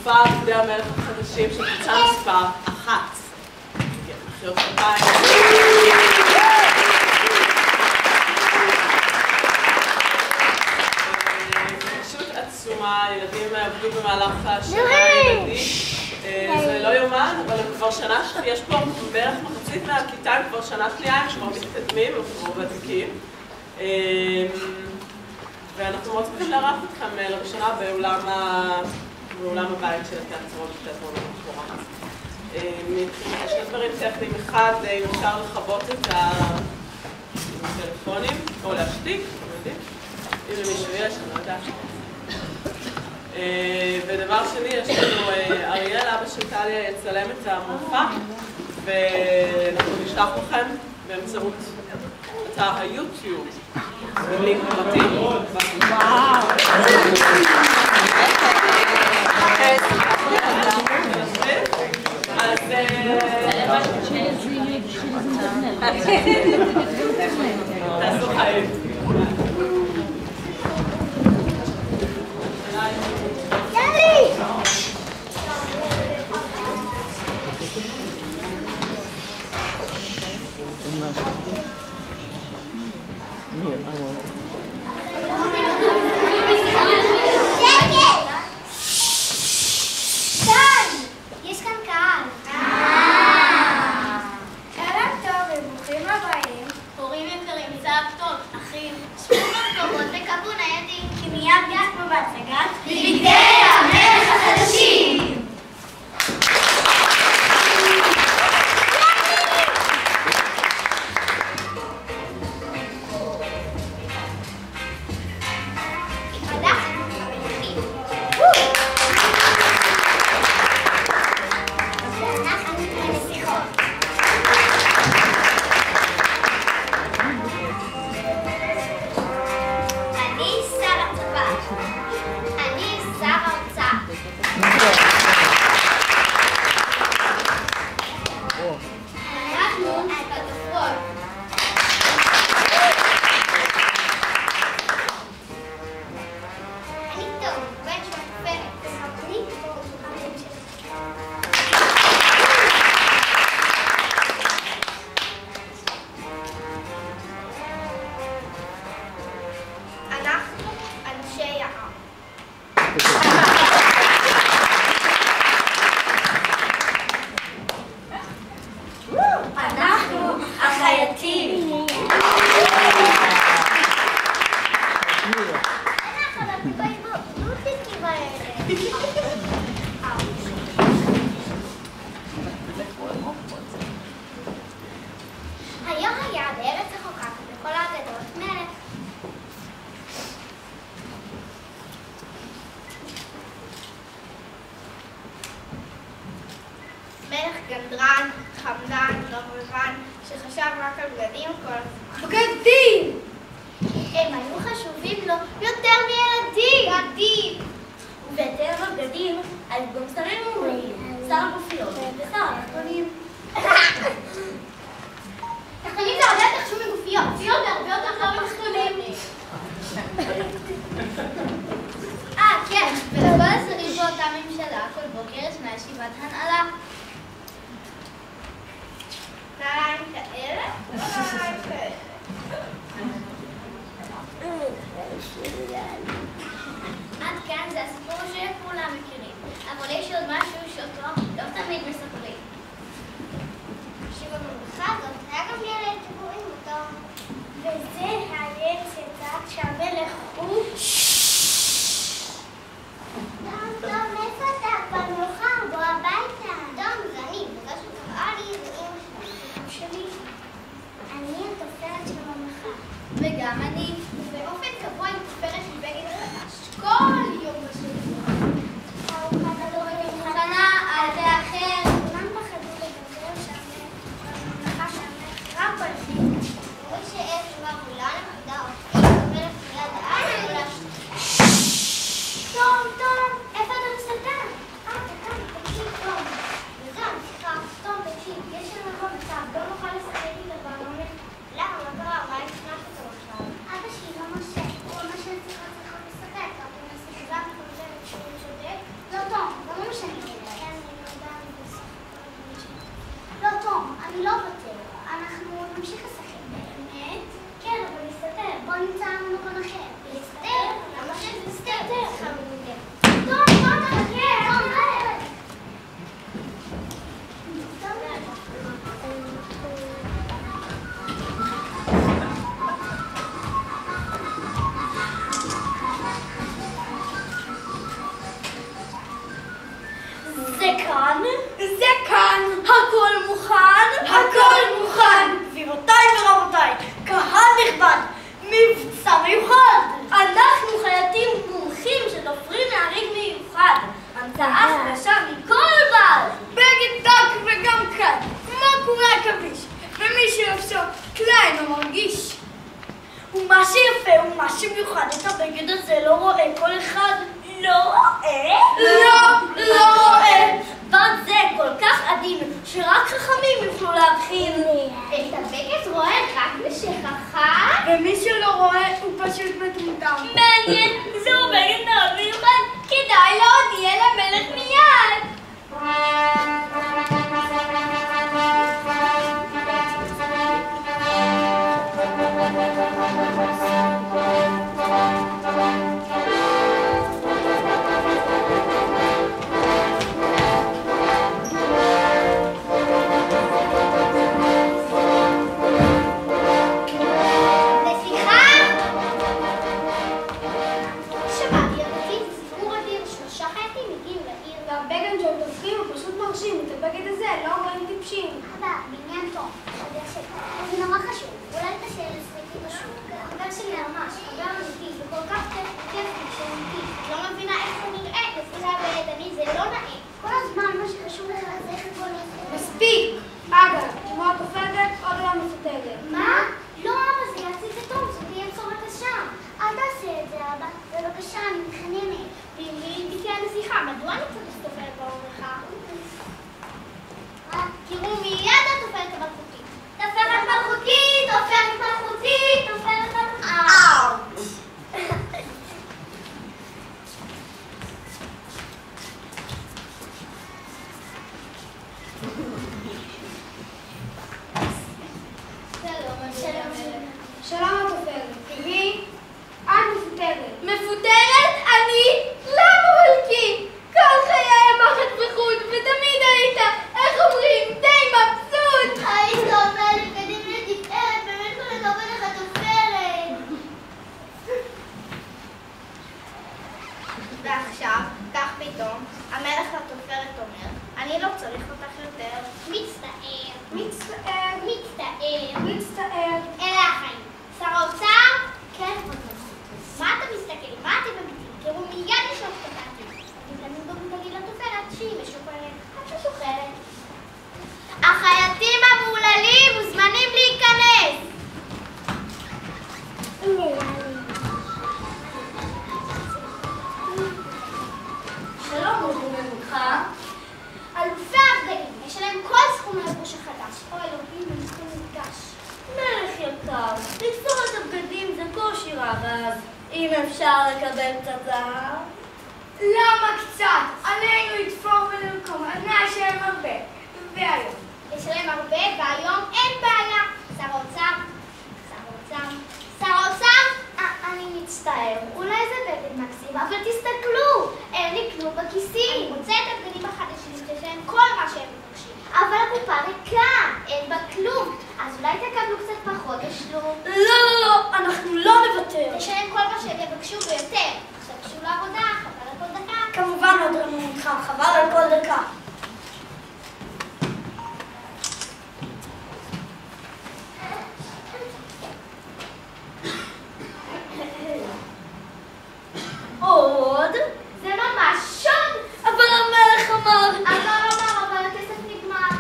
מופע עבדי המלך החדשים של קבוצה מספר 1. מחיאות כפיים. פשוט עצומה, ילדים עבדו במהלך השנה הילדית. זה לא יומן, אבל הם כבר שנה, יש פה בערך מחצית מהכיתה, הם כבר שנה שנייה, הם כבר מתקדמים, הם כבר ותיקים. ואנחנו מאוד שמחים לארח אתכם לראשונה באולם הבית של התיאטרון המקורה. שני דברים טכניים, אחד, אם אפשר לכבות את הטלפונים, או להשתיק, אתם יודעים? אם למישהו יש, אני לא יודעת. ודבר שני, יש לנו אריאל, אבא של טליה, יצלם את המופע, ואנחנו נשלח לכם באמצעות אתר היוטיוב. לינק פרטי. אז תעשו חיים. מלך גנדרן, חמדן, רברבן, שחשב רק על בגדים כל הזמן. בגדים! הם היו חשובים לו יותר מילדים! בגדים! ובהתאם לבגדים, היו גם שרים מעולים, שר הגופיות ושר התחתונים. תחתונים זה הרבה יותר חשוב מגופיות, גופיות זה הרבה יותר חשוב מתחתונים. כן, ולכל השרים באותה ממשלה כל בוקר ישנה ישיבת הנהלה. נעליים כאלה? נעליים כאלה. עד כאן זה הסיפור שכולם מכירים, אבל יש עוד משהו שאותו לא תמיד מספרים. שבממלכה הזאת היה גם ילד שקוראים אותו, וזה הילד שצעק שהמלך הוא... דום, איפה אתה? כבר מאוחר, בוא הביתה. דום, זה אני, בגלל שקראה לי זה אמא שלי. אני התופרת של הממלכה. וגם אני, באופן קבוע עם תופרת של בגד חדש. כל יום בשבוע. ארוחת הבוקר זה כאן? זה כאן. הכל מוכן? הכל מוכן. גבירותיי ורבותיי, קהל נכבד, מבצע מיוחד. אנחנו חייטים מומחים שתופרים להריג מיוחד. המצאה חדשה מכל בעל. בגד דק וגם קל, כמו קורי עכביש, ומי שלבשו קליין או מרגיש. ומה שיפה ומה שמיוחד את הבגד הזה לא רואה כל אחד. לא רואה? לא רואה. בד זה כל כך עדין שרק חכמים יוכלו להבחין. את הבגד רואה רק מי שחכם? ומי שלא רואה הוא פשוט מטומטם. מעניין, זהו בגד מאוד מיוחד. כדאי להודיע למלך מיד. החייטים המעוללים מוזמנים להיכנס. שלום, וממך. אלופי הבגדים, יש להם כל סכום לבוש החדש. או אלוהים, הם צריכים מפגש. מלך יקר, לתפור את הבגדים זה קושי רב, אז אם אפשר לקבל קצת זהב? למה קצת? עלינו לתפור ולמקום, אז נשלם הרבה. והיום? יש להם הרבה, והיום אין בעיה. שר האוצר? אני מצטער, אולי זה בגד מקסים, אבל תסתכלו, אין לי כלום בכיסים. אני רוצה את הבגדים החדשים, שיש להם כל מה שהם מבקשים. אבל הקופה ריקה, אין בה כלום. אז אולי תקבלו קצת פחות תשלום. לא, אנחנו לא נוותר. יש להם כל מה שהם יבקשו ביותר. עכשיו קשו לעבודה, חבל על כל דקה. כמובן עוד רמונך, חבל על כל דקה. עוד? זה ממש שון! אבל המלך אמר... אבל הכסף נגמר.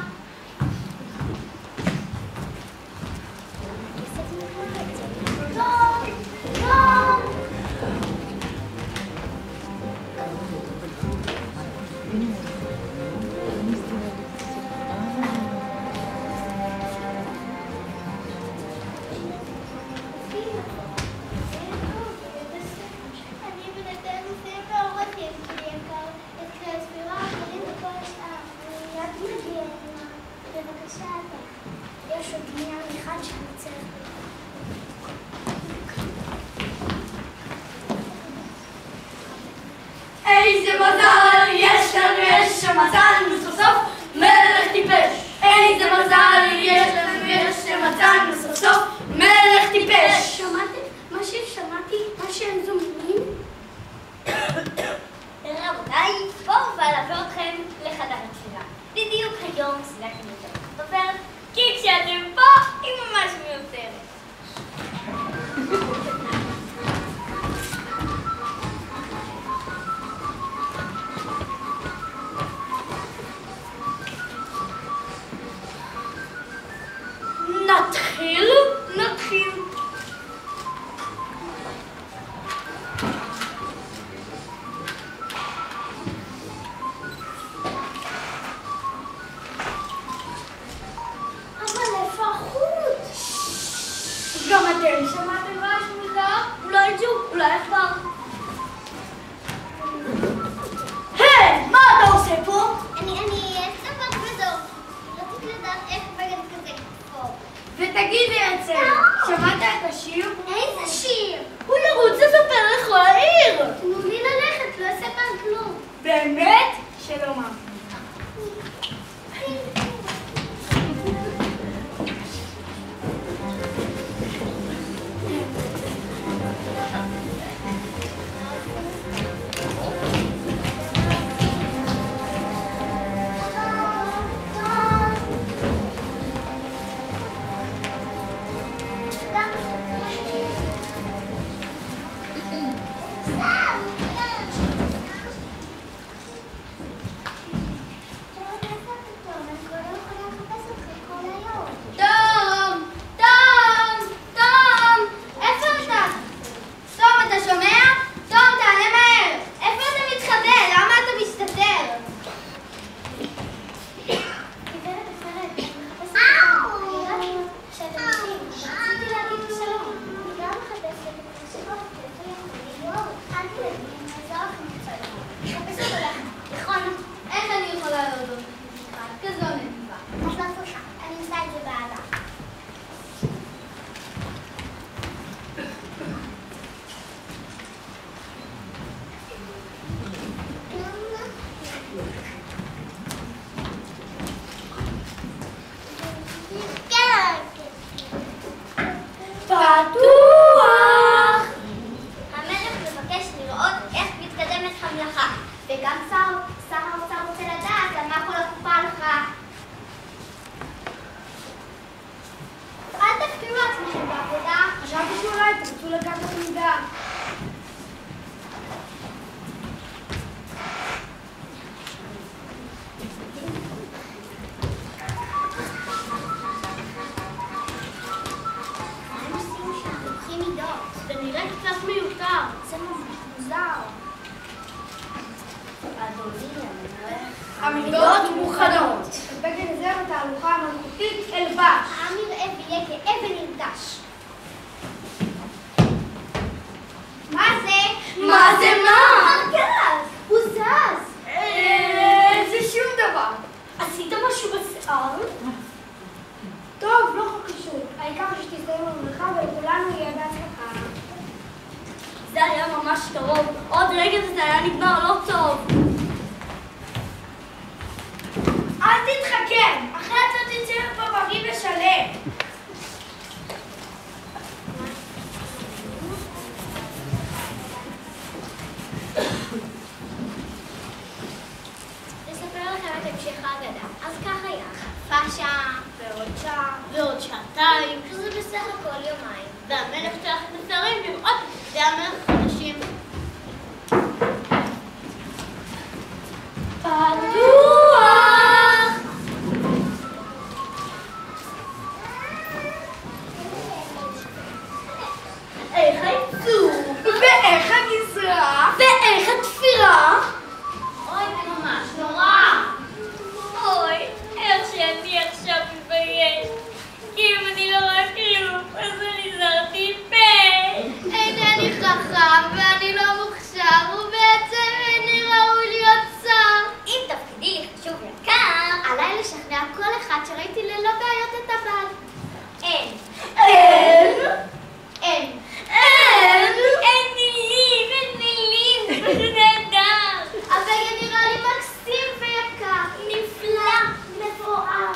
לא! יש עוד עניין אחד שאני צריך. איזה מזל יש לנו, יש שמצאנו סוף סוף מלך טיפש. איזה מזל יש לנו, יש שמצאנו סוף סוף מלך טיפש. שמעתי מה שהם זומנים? רבותיי, בואו ועל לעזור אתכם לחדר התפילה. בדיוק היום סילקנו יותר דוברת, כי כשאתם פה היא ממש מיותרת. נתחיל? נתחיל. גם אתם שמעתם רעש מוזר? אולי ג'וק, אולי עכבר. היי, מה אתה עושה פה? אני ספק בדור. רציתי לדעת איך בגד כזה כפור. ותגידי עצם, שמעת את השיר? איזה שיר? הוא ירוץ לספר לכל העיר. תנו לי ללכת, לא אספר כלום. באמת? שלא מאמין. וגם שר האוצר רוצה לדעת על מה כל הקופה הלכה. אל תפתיעו לעצמכם בעבודה. חשבתי שאולי תרצו לקחת מידע. מה הם עושים שם? לוקחים מידות. זה נראה קצת מיותר. זה מוזר. המידות מוכנות. בגד הזה בתהלוכה המלכותית אלבש. העם יראה ויהיה כאבן נרגש. מה זה? מה זה מה? ארגז! הוא זז! זה שום דבר. עשית משהו בשיער? טוב, לא חשוב. העיקר שתסתיים במלאכה ולכולנו יהיה בהצלחה. זה היה ממש קרוב. עוד רגע זה היה נגמר לא טוב. אל תתחכם, אחרי אתה תצא פה בריא ושלם. לספר לכם את המשך ההגדה. אז כך היה. פאשה, ועוד שעה, ועוד שעתיים, שזה בסך הכל יומיים. והמלך שלח את השרים לראות את זה המלך חדשים. איך הייצור? ואיך הגזרה? ואיך התפירה? אוי, זה ממש נורא. אוי, איך שאני עכשיו מתבייש. כי אם אני לא רואה כלום, אז אני זרתי פה. אינני חכם ואני לא מוכשר, ובעצם איני ראוי להיות שר. אם תפקידי לי חשוב יקר, עליי לשכנע כל אחד שראיתי ללא בעיות את הבד. אין. אין? אין. אין? אין מילים, אין מילים, זה פשוט נהדר. הבגד נראה לי מקסים ויקר, נפלא, מפואר.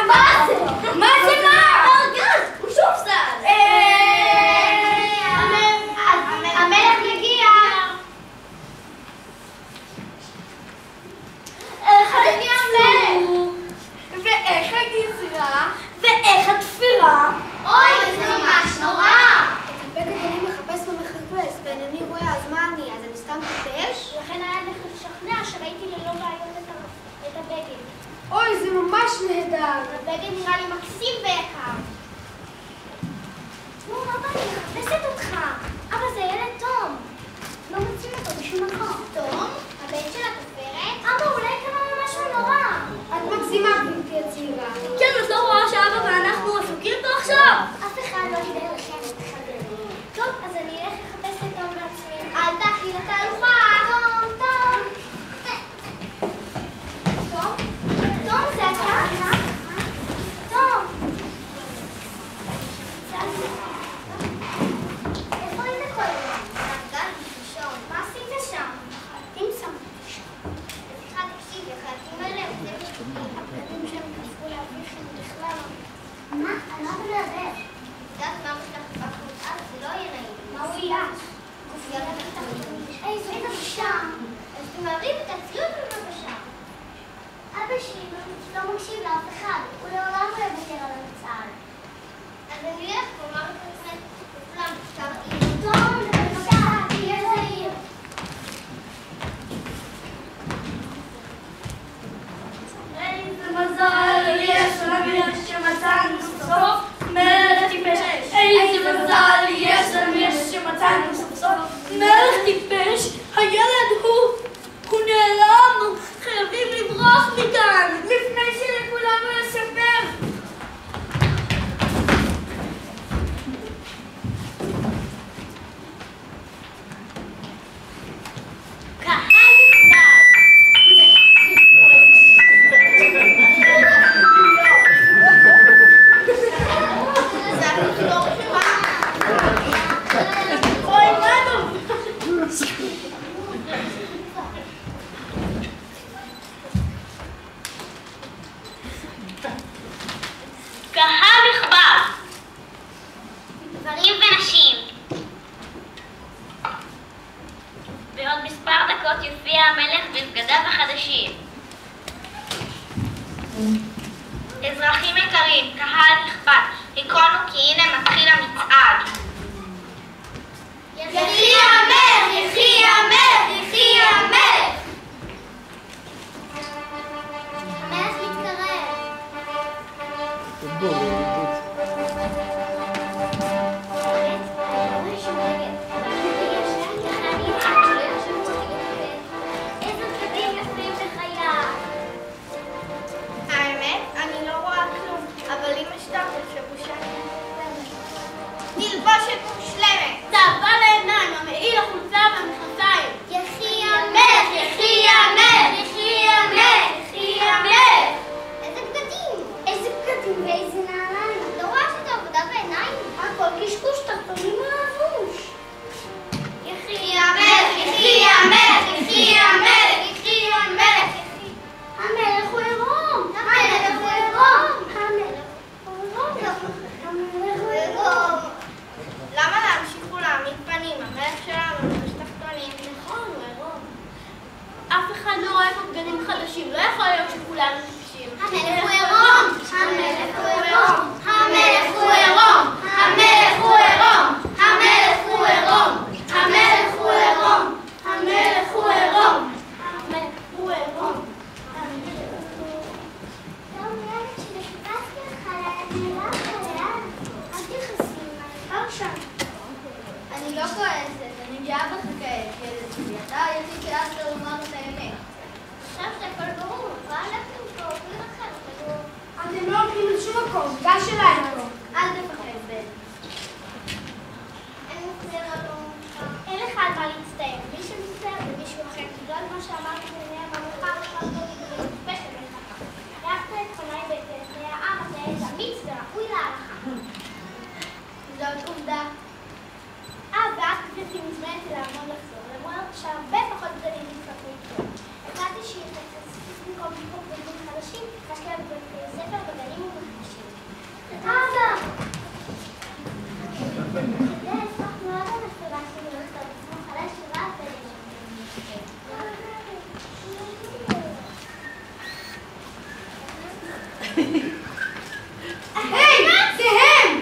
מה זה? מה זה מה? ארגז, הוא שוב זז. המלך יגיע. ממש נהדר. הבגד נראה לי מקסים ויקר. תשמעו, אבא, אני מחפשת אותך. אבא, זה ילד תום. לא מוצאים אותו בשום מקום. תום? הבן של התופרת? אבא, אולי קרה לו משהו נורא. את מגזימה, גברתי הצעירה. כן, את לא רואה שאבא ואנחנו עסוקים פה עכשיו? אף אחד לא ידע לכם את חברים. טוב, אז אני אלך לחפש את תום בעצמי. אל תאכלי לתהלוכה. תום, תום. תום? תום, זה אתה? תום. איפה היית קודם? נרגן בשעון. מה עשית שם? החלטים שמתי שם. סליחה, תקשיבי, החלטים האלה זה בשבילי. הבגדים שהם כתבו לאביכם בכלל. מה? אני לא מדבר. יודעת מה בשלך בחוצה? זה לא יהיה נעים. מה הוא ילש? גופייה לתחתונים. איזה בושה. אז תמהרי ותציעו אותנו בבקשה. אבא שלי לא מקשיב לאף אחד. הוא לעולם לא יוותר על המצעד. אז אני אלך ואומר את עצמך לכולם בכתב העיר. תום, בבקשה, תהיה זהיר. איזה מזל יש לנו שמצאנו סוף סוף מלך טיפש. איזה מזל יש לנו שמצאנו סוף סוף מלך טיפש. הילד הוא נעלם. חייבים לברוח מכאן לפני שלכולנו יספר. אזרחים יקרים, קהל נכבד, היכונו כי הנה מתחיל המצעד. יחי המלך! יחי המלך! יחי המלך! המלך מתקרב. תלבושת מושלמת. תאווה לעיניים, המעיל, החולצה והמכנסיים. יחי המלך! יחי המלך! יחי המלך! יחי המלך! איזה בגדים? איזה בגדים ואיזה נעליים? לא רואה שאת עבודה בעיניים? הכל קשקוש, תחתונים ולבוש. יחי המלך! יחי המלך! יחי המלך! יחי המלך! המלך הוא עירום! המלך הוא עירום! המלך הוא עירום! למה להמשיכו להעמיד פנים? המלך שלנו לבש תחתונים. נכון, הוא עירום. אף אחד לא רואה פה בגדים חדשים, לא יכול להיות שכולנו טיפשים. המלך הוא עירום! המלך הוא עירום! המלך הוא עירום! המלך הוא עירום! המלך הוא עירום! המלך הוא עירום! המלך הוא עירום! המלך הוא עירום! אני לא כועסת, אני גאה בך כעת, ילד שלי. אתה יצאתי שאז לומר את האמת. עכשיו שהכל ברור, מה אנחנו פה? עוברים אחר, תראו. אתם לא הולכים לשום מקום, גש אליי פה. אל תפחד, בן. אין לך על מה להצטער. מי שמצטער זה מישהו אחר. בגלל מה שאמרתי בעיני הממלכה, לך לא תדבר ספשל לך. העפת את פניי ואת עיני העם, אתה ילד אמיץ וראוי להלכה. זאת עובדה. ואת גברתי מוזמנת להמון לחזור, למרות שהרבה פחות גדולים נצטרכו איתו. החלטתי שיתחסס במקום לקרוא בגדים חדשים, להשקיע בבתי ספר בגנים ומחדשים. אבא! זה אשמח מאוד על הסתירה שלי הולכת על עצמו חלש שרב היי! זה הם!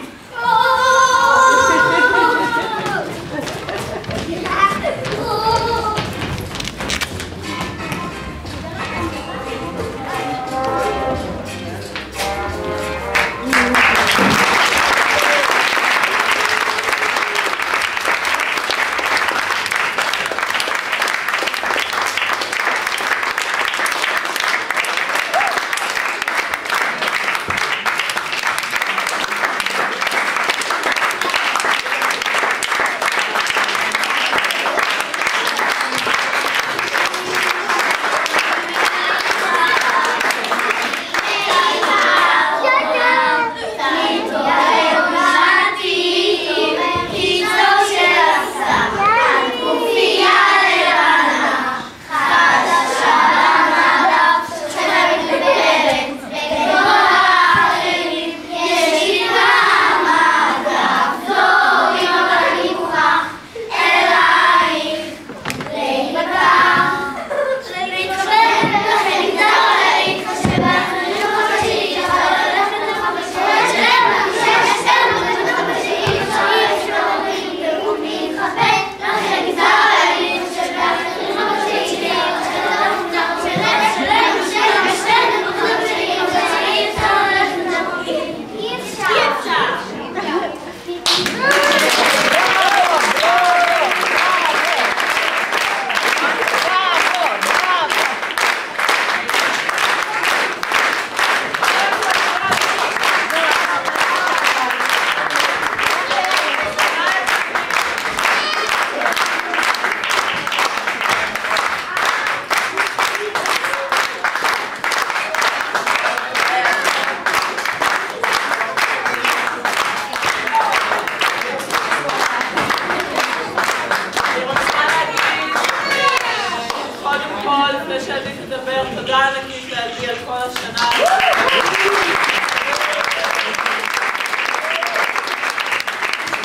שעדי תדבר, תודה ענקית לעדי על כל השנה.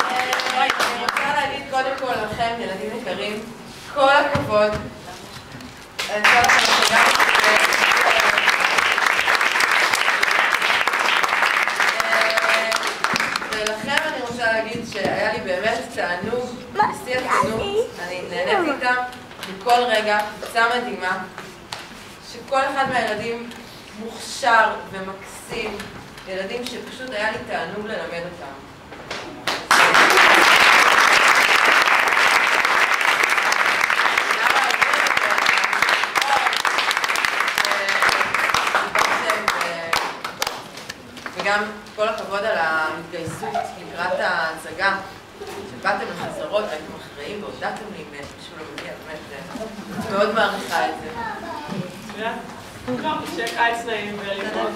אני רוצה להגיד קודם כל לכם, ילדים יקרים, כל הכבוד. ולכם אני רוצה להגיד שהיה לי באמת תענוג, בשיא התענוג, אני נהניתי איתם בכל רגע, קבוצה מדהימה, שכל אחד מהילדים מוכשר ומקסים, ילדים שפשוט היה לי תענוג ללמד אותם. וגם כל הכבוד על ההתגייסות לקראת ההצגה, שבאתם לחזרות, הייתם אחראים והודעתם לי משהו לא מגיע, באמת מאוד מעריכה את זה. טוב, שיהיה קיץ נעים ולראות.